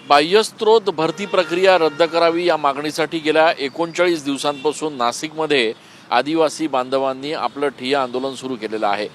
बाह्यस्त्रोत भरती प्रक्रिया रद्द करावी या मागणीसाठी गेल्या 39 दिवसांपासून नाशिकमध्ये आदिवासी बांधवांनी आपलं ठिय्या आंदोलन सुरू केलेलं आहे।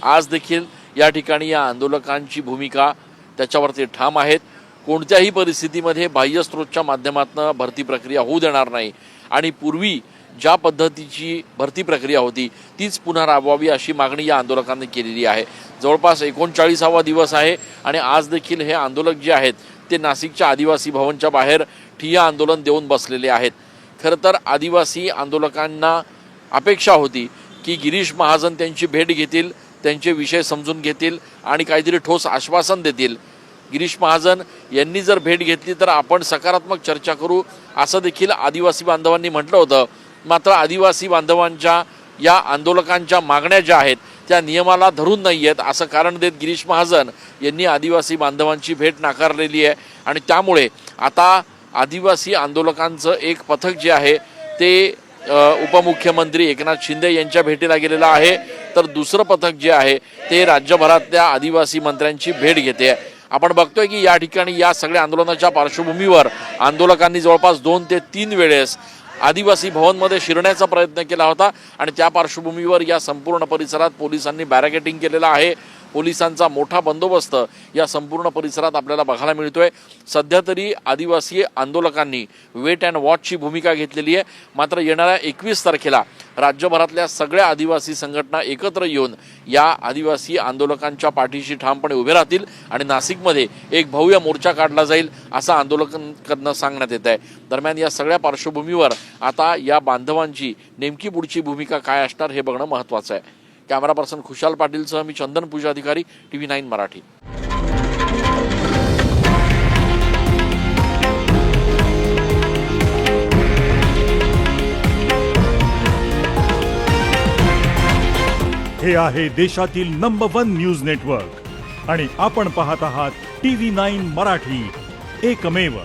आज देखील या ठिकाणी या आंदोलकांची भूमिका त्याच्यावरती ठाम आहेत। कोणत्याही परिस्थितीमध्ये बाह्यस्त्रोतच्या माध्यमातून भरती प्रक्रिया होऊ देणार नाही आणि पूर्वी ज्या पद्धतीची भरती प्रक्रिया होती तीच पुन्हा राबवावी अशी मागणी या आंदोलकांनी केलेली आहे। जवळपास 39वा दिवस आहे आणि आज देखील हे आंदोलक जे आहेत ते नाशिकच्या आदिवासी भवनच्या बाहेर ठिय्या आंदोलन देऊन बसलेले आहेत। खरं तर आदिवासी आंदोलकांना अपेक्षा होती की गिरीश महाजन त्यांची भेट घेतील, त्यांचे विषय समजून घेतील आणि काहीतरी ठोस आश्वासन देतील। गिरीश महाजन यांनी जर भेट घेतली तर आपण सकारात्मक चर्चा करू असं देखील आदिवासी बांधवांनी म्हटलं होतं। मात्र आदिवासी बांधवांच्या या आंदोलकांच्या मागण्या ज्या आहेत त्या नियमाला धरून नाही आहेत असं कारण देत गिरीश महाजन यांनी आदिवासी बांधवांची भेट नाकारलेली आहे आणि त्यामुळे आता आदिवासी आंदोलकांचं एक पथक जे आहे ते उपमुख्यमंत्री एकनाथ शिंदे यांच्या भेटीला गेलेलं आहे, तर दुसरं पथक जे आहे ते राज्यभरातल्या आदिवासी मंत्र्यांची भेट घेते। आपण बघतोय की या ठिकाणी या सगळ्या आंदोलनाच्या पार्श्वभूमीवर आंदोलकांनी जवळपास 2 ते 3 वेळेस आदिवासी भवनमध्ये शिरण्याचा प्रयत्न केला होता आणि त्या पार्श्वभूमीवर या संपूर्ण परिसरात पोलिसांनी बॅरिकेडिंग केलेलं आहे। पोलिसांचा मोठा बंदोबस्त या संपूर्ण परिसरात आपल्याला बघायला मिळतोय। सध्या तरी आदिवासी आंदोलकांनी वेट अँड वॉचची भूमिका घेतलेली आहे। मात्र येणाऱ्या 21 तारखेला राज्यभरातल्या सगळ्या आदिवासी संघटना एकत्र येऊन या आदिवासी आंदोलकांच्या पाठीशी ठामपणे उभे राहतील आणि नाशिकमध्ये एक भव्य मोर्चा काढला जाईल असं आंदोलकांकडून सांगण्यात येत आहे। दरम्यान या सगळ्या पार्श्वभूमीवर आता या बांधवांची नेमकी पुढची भूमिका काय असणार हे बघणं महत्त्वाचं आहे। कॅमेरा पर्सन खुशाल पाटीलसह मी चंदन पूजा अधिकारी, TV9 मराठी। हे आहे देशातील नंबर 1 न्यूज नेटवर्क आणि आपण पाहत आहात TV9 मराठी, एकमेव।